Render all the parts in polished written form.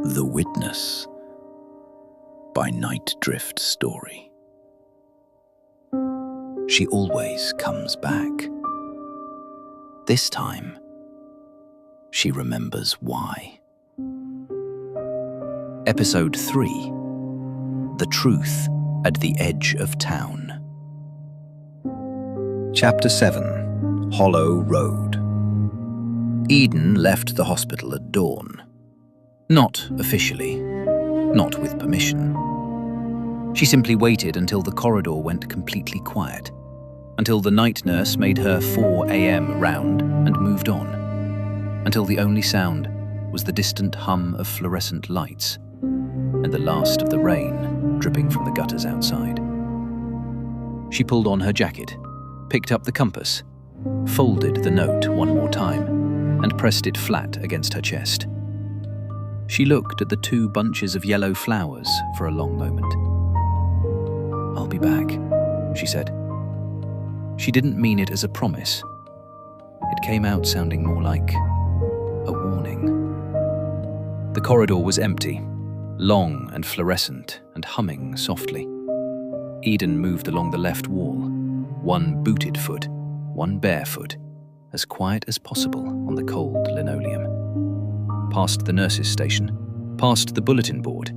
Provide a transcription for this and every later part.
The Witness by NightDrift Story. She always comes back. This time, she remembers why. Episode 3: The Truth at the Edge of Town. Chapter 7: Hollow Road. Eden left the hospital at dawn. Not officially, not with permission. She simply waited until the corridor went completely quiet, until the night nurse made her 4 a.m. round and moved on, until the only sound was the distant hum of fluorescent lights and the last of the rain dripping from the gutters outside. She pulled on her jacket, picked up the compass, folded the note one more time, and pressed it flat against her chest. She looked at the 2 bunches of yellow flowers for a long moment. "I'll be back," she said. She didn't mean it as a promise. It came out sounding more like a warning. The corridor was empty, long and fluorescent and humming softly. Eden moved along the left wall, one booted foot, one barefoot, as quiet as possible on the cold linoleum. Past the nurse's station, past the bulletin board.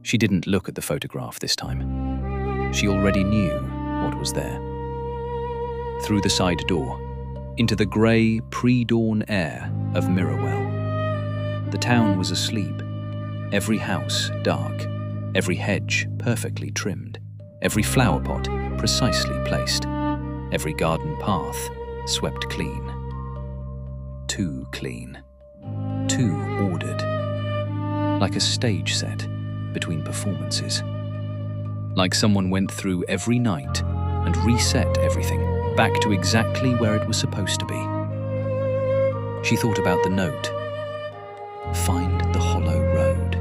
She didn't look at the photograph this time. She already knew what was there. Through the side door, into the grey, pre-dawn air of Mirrowell. The town was asleep, every house dark, every hedge perfectly trimmed, every flower pot precisely placed, every garden path swept clean. Too clean. Too ordered, like a stage set between performances. Like someone went through every night and reset everything back to exactly where it was supposed to be. She thought about the note. Find the hollow road.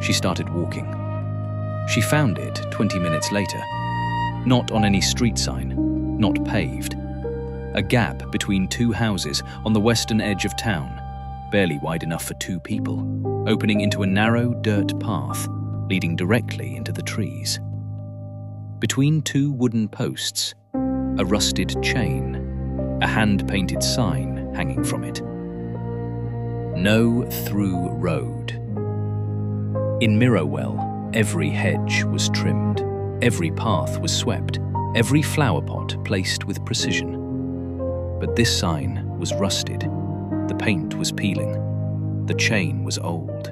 She started walking. She found it 20 minutes later. Not on any street sign, not paved. A gap between 2 houses on the western edge of town, barely wide enough for 2 people, opening into a narrow dirt path leading directly into the trees. Between 2 wooden posts, a rusted chain, a hand-painted sign hanging from it. No through road. In Mirrowell, every hedge was trimmed, every path was swept, every flower pot placed with precision. But this sign was rusted, the paint was peeling, the chain was old,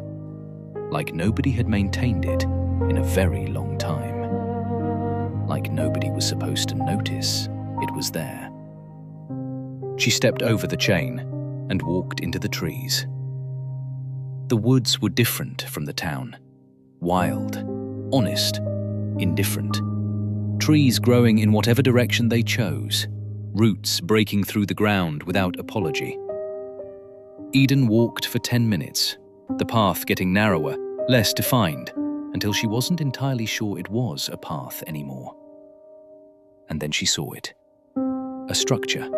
like nobody had maintained it in a very long time, like nobody was supposed to notice it was there. She stepped over the chain and walked into the trees. The woods were different from the town, wild, honest, indifferent. Trees growing in whatever direction they chose, roots breaking through the ground without apology. Eden walked for 10 minutes, the path getting narrower, less defined, until she wasn't entirely sure it was a path anymore. And then she saw it. A structure,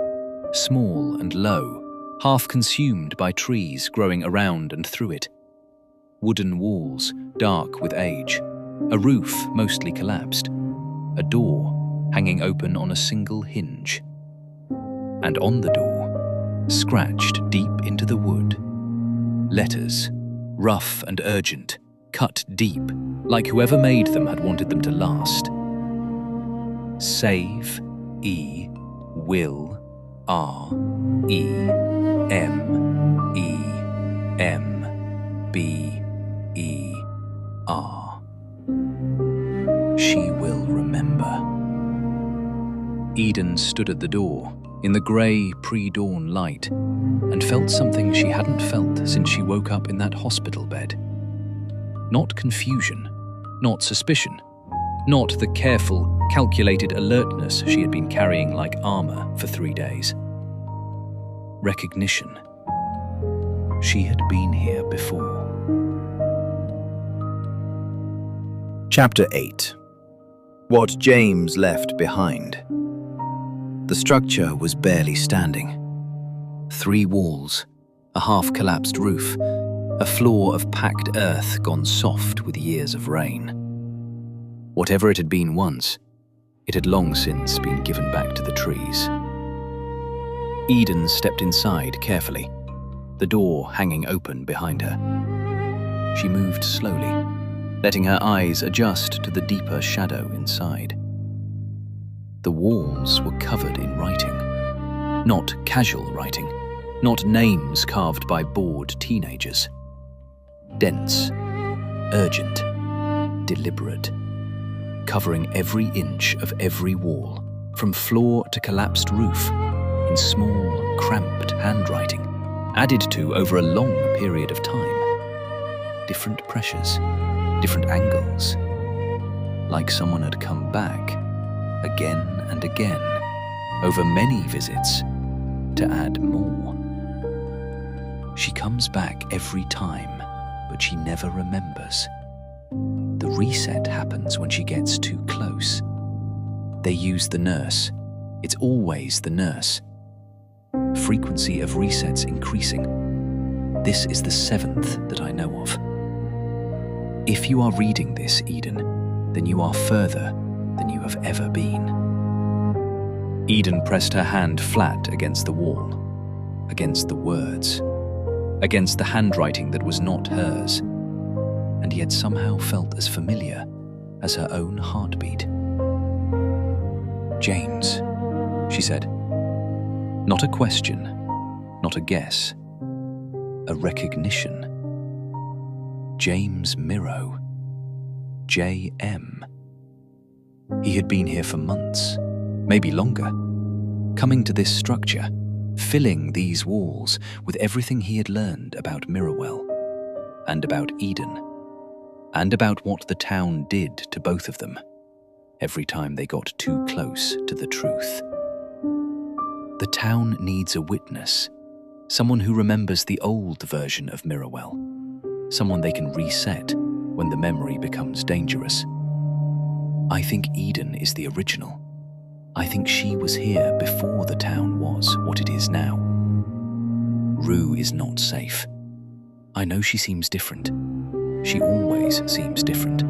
small and low, half consumed by trees growing around and through it. Wooden walls, dark with age, a roof mostly collapsed, a door hanging open on a single hinge. And on the door, scratched deep into the wood, letters, rough and urgent, cut deep, like whoever made them had wanted them to last. Save, E, will, R, E, M, E, M, B, E, R. She will remember. Eden stood at the door, in the grey pre-dawn light, and felt something she hadn't felt since she woke up in that hospital bed. Not confusion, not suspicion, not the careful, calculated alertness she had been carrying like armor for 3 days. Recognition. She had been here before. Chapter 8: What James Left Behind. The structure was barely standing. 3 walls, a half-collapsed roof, a floor of packed earth gone soft with years of rain. Whatever it had been once, it had long since been given back to the trees. Eden stepped inside carefully, the door hanging open behind her. She moved slowly, letting her eyes adjust to the deeper shadow inside. The walls were covered in writing. Not casual writing, not names carved by bored teenagers. Dense, urgent, deliberate, covering every inch of every wall, from floor to collapsed roof, in small, cramped handwriting, added to over a long period of time. Different pressures, different angles, like someone had come back, again and again, over many visits, to add more. She comes back every time, but she never remembers. The reset happens when she gets too close. They use the nurse. It's always the nurse. Frequency of resets increasing. This is the 7th that I know of. If you are reading this, Eden, then you are further than you have ever been. Eden pressed her hand flat against the wall, against the words, against the handwriting that was not hers, and yet somehow felt as familiar as her own heartbeat. James, she said. Not a question, not a guess, a recognition. James Mirrow. J.M. He had been here for months, maybe longer, coming to this structure, filling these walls with everything he had learned about Mirrowell, and about Eden, and about what the town did to both of them every time they got too close to the truth. The town needs a witness, someone who remembers the old version of Mirrowell, someone they can reset when the memory becomes dangerous. I think Eden is the original. I think she was here before the town was what it is now. Rue is not safe. I know she seems different. She always seems different.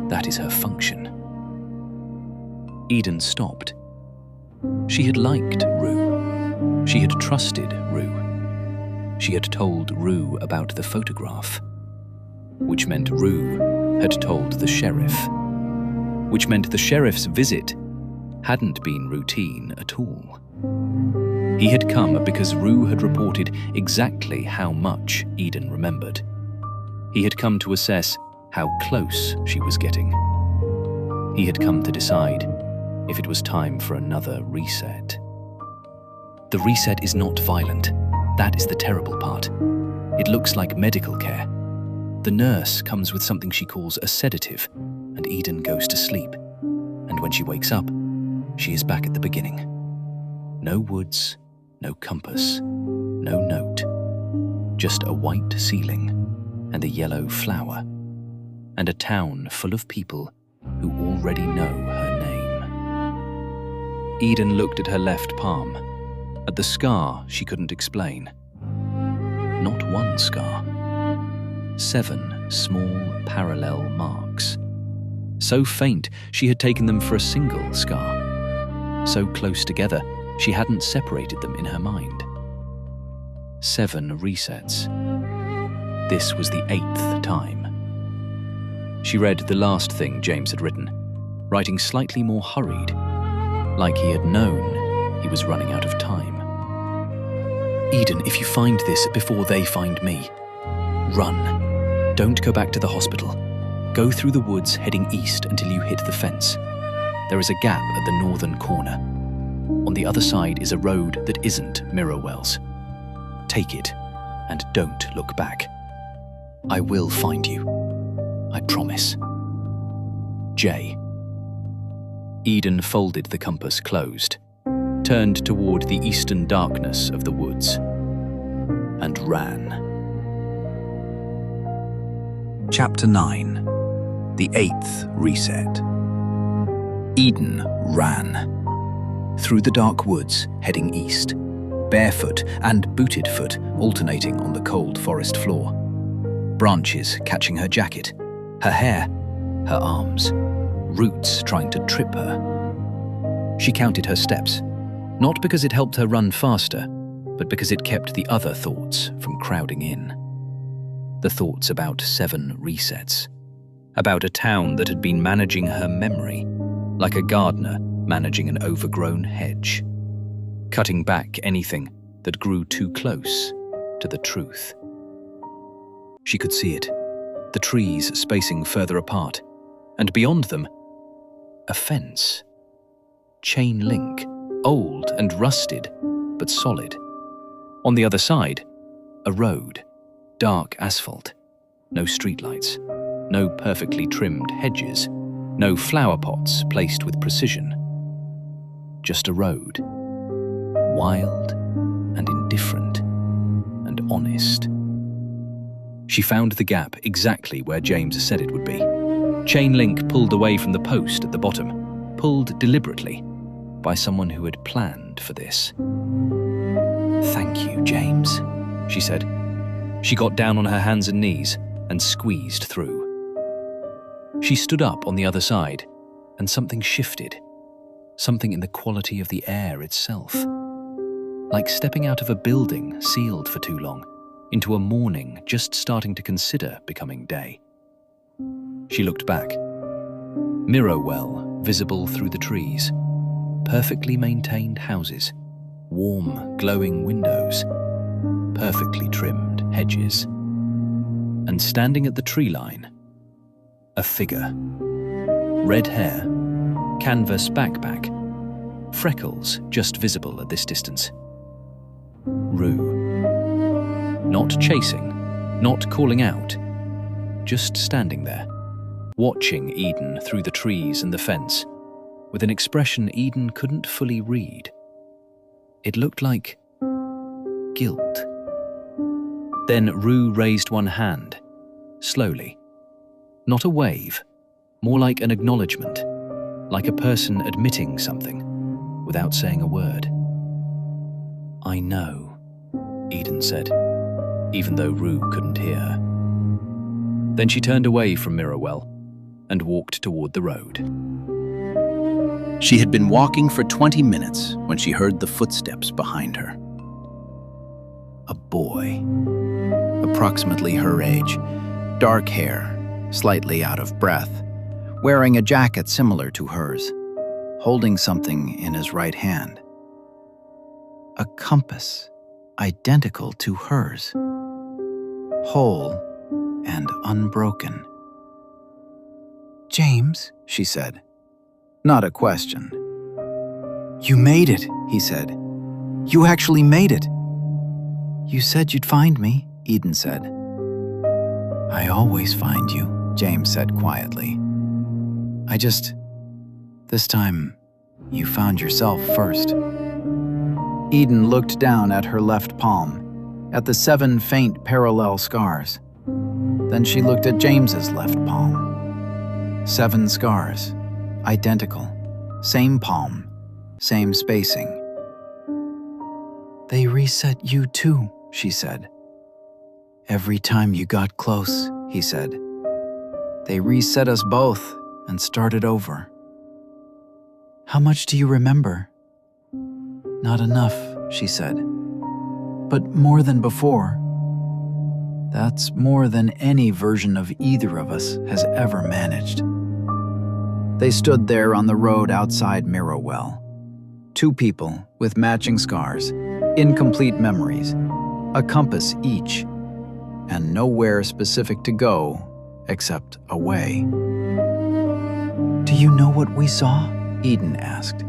That is her function. Eden stopped. She had liked Rue. She had trusted Rue. She had told Rue about the photograph, which meant Rue had told the sheriff, which meant the sheriff's visit hadn't been routine at all. He had come because Rue had reported exactly how much Eden remembered. He had come to assess how close she was getting. He had come to decide if it was time for another reset. The reset is not violent. That is the terrible part. It looks like medical care. The nurse comes with something she calls a sedative, and Eden goes to sleep. And when she wakes up, she is back at the beginning. No woods, no compass, no note. Just a white ceiling and a yellow flower, and a town full of people who already know her name. Eden looked at her left palm, at the scar she couldn't explain. Not one scar. 7 small parallel marks. So faint she had taken them for a single scar. So close together she hadn't separated them in her mind. 7 resets. This was the 8th time. She read the last thing James had written, writing slightly more hurried, like he had known he was running out of time. Eden, if you find this before they find me, run. Don't go back to the hospital. Go through the woods heading east until you hit the fence. There is a gap at the northern corner. On the other side is a road that isn't Mirrowell's. Take it, and don't look back. I will find you. I promise. J. Eden folded the compass closed, turned toward the eastern darkness of the woods, and ran. Chapter 9. The 8th Reset. Eden ran. Through the dark woods, heading east, barefoot and booted foot alternating on the cold forest floor. branches catching her jacket, her hair, her arms, roots trying to trip her. She counted her steps, not because it helped her run faster, but because it kept the other thoughts from crowding in. The thoughts about 7 resets, about a town that had been managing her memory, like a gardener managing an overgrown hedge, cutting back anything that grew too close to the truth. She could see it, the trees spacing further apart, and beyond them, a fence. Chain link, old and rusted, but solid. On the other side, a road, dark asphalt, no streetlights, no perfectly trimmed hedges, no flower pots placed with precision. Just a road, wild and indifferent and honest. She found the gap exactly where James said it would be. Chain link pulled away from the post at the bottom, pulled deliberately by someone who had planned for this. "Thank you, James," she said. She got down on her hands and knees and squeezed through. She stood up on the other side, and something shifted, something in the quality of the air itself. Like stepping out of a building sealed for too long, into a morning just starting to consider becoming day. She looked back. Mirrowell visible through the trees, perfectly maintained houses, warm, glowing windows, perfectly trimmed hedges. And standing at the tree line, a figure. Red hair, canvas backpack, freckles just visible at this distance. Rue. Not chasing, not calling out, just standing there, watching Eden through the trees and the fence, with an expression Eden couldn't fully read. It looked like guilt. Then Rue raised one hand, slowly. Not a wave, more like an acknowledgement, like a person admitting something, without saying a word. "I know," Eden said, even though Rue couldn't hear her. Then she turned away from Mirrowell and walked toward the road. She had been walking for 20 minutes when she heard the footsteps behind her. A boy, approximately her age, dark hair, slightly out of breath, wearing a jacket similar to hers, holding something in his right hand. A compass, identical to hers, whole and unbroken. "James," she said. Not a question. "You made it," he said. "You actually made it." "You said you'd find me," Eden said. "I always find you," James said quietly. This time, you found yourself first." Eden looked down at her left palm, at the 7 faint parallel scars. Then she looked at James's left palm. 7 scars, identical, same palm, same spacing. "They reset you too," she said. "Every time you got close," he said. "They reset us both and started over." "How much do you remember?" "Not enough," she said. "But more than before." "That's more than any version of either of us has ever managed." They stood there on the road outside Mirrowell. 2 people with matching scars, incomplete memories, a compass each, and nowhere specific to go except away. "Do you know what we saw?" Eden asked.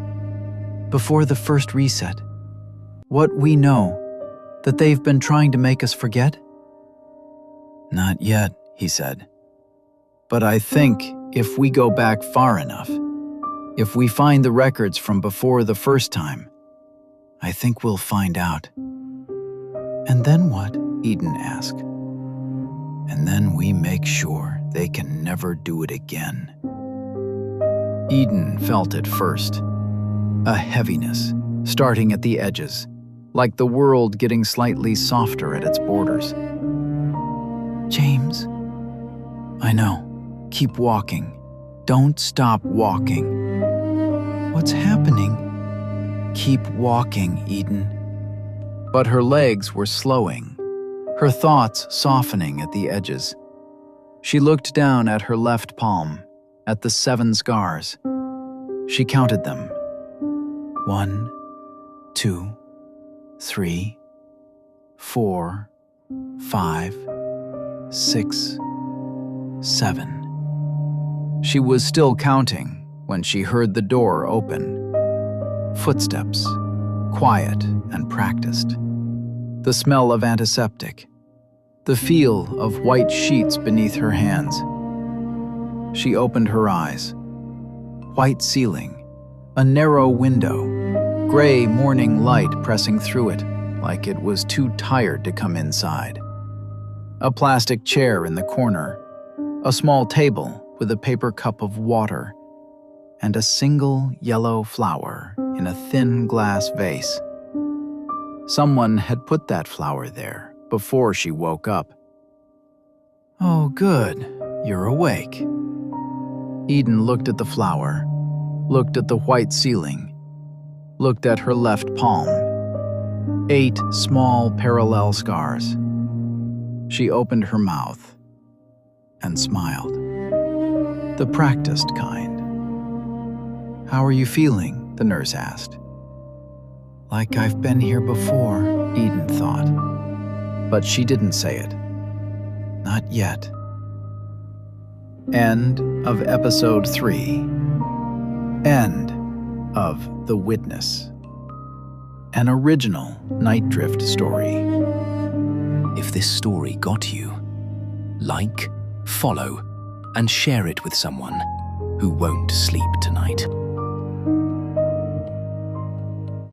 "Before the first reset. What we know, that they've been trying to make us forget?" "Not yet," he said. "But I think if we go back far enough, if we find the records from before the first time, I think we'll find out." "And then what?" Eden asked. "And then we make sure they can never do it again." Eden felt it first, a heaviness starting at the edges, like the world getting slightly softer at its borders. James? I know. Keep walking. Don't stop walking. What's happening? Keep walking, Eden. But her legs were slowing, her thoughts softening at the edges. She looked down at her left palm, at the 7 scars. She counted them. 1, 2, 3, 4, 5, 6, 7. She was still counting when she heard the door open. Footsteps, quiet and practiced. The smell of antiseptic. The feel of white sheets beneath her hands. She opened her eyes. White ceiling, a narrow window, gray morning light pressing through it like it was too tired to come inside. A plastic chair in the corner, a small table with a paper cup of water, and a single yellow flower in a thin glass vase. Someone had put that flower there before she woke up. Oh, good, you're awake. Eden looked at the flower, looked at the white ceiling, looked at her left palm. 8 small parallel scars. She opened her mouth and smiled. The practiced kind. How are you feeling? The nurse asked. Like I've been here before, Eden thought. But she didn't say it. Not yet. End of episode 3. End of The Witness. An original NightDrift story. If this story got you, like, follow, and share it with someone who won't sleep tonight.